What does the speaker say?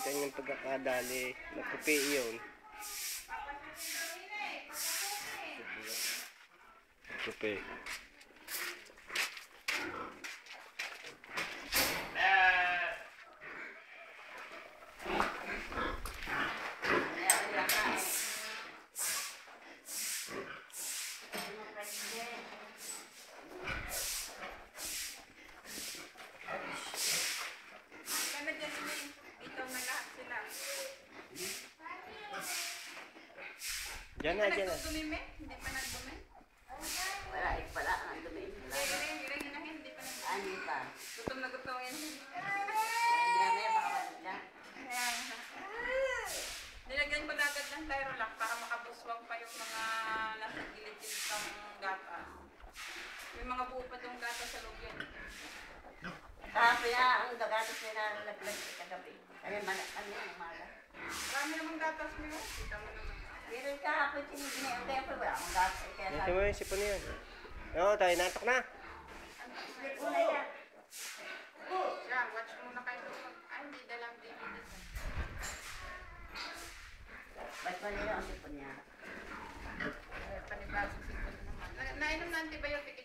makita niyo yung pagkakadali. Napupi yun. Pupi. Diyan na, diyan na. Hindi pa nagdumi? Wala, pala ang dumi. Hindi pa nagdumi. Ano pa? Gutom na gutom yan. May baka maganda. Nilagyan ko na agad ng Tyrolac para makabuswag pa yung mga nasa gilid-gilid ng gata. May mga buo pa itong gata sa loob yan. Kahapon ang gatos nila nalaglag sa kagabi. Ayun, ano yung umaga? Marami namang gatas mo yun. Kita mo naman. Pero kahapon siniginayan kaya pa wala akong gatos. Ito mo yung sipon niyan. Oo, tayo natak na. Split mo na yan. Siya, watch muna kayo. Ay, hindi dalang DVD. Ba't ba nila ang sipon niya? Panibasong sipon naman. Nainom na antibiotic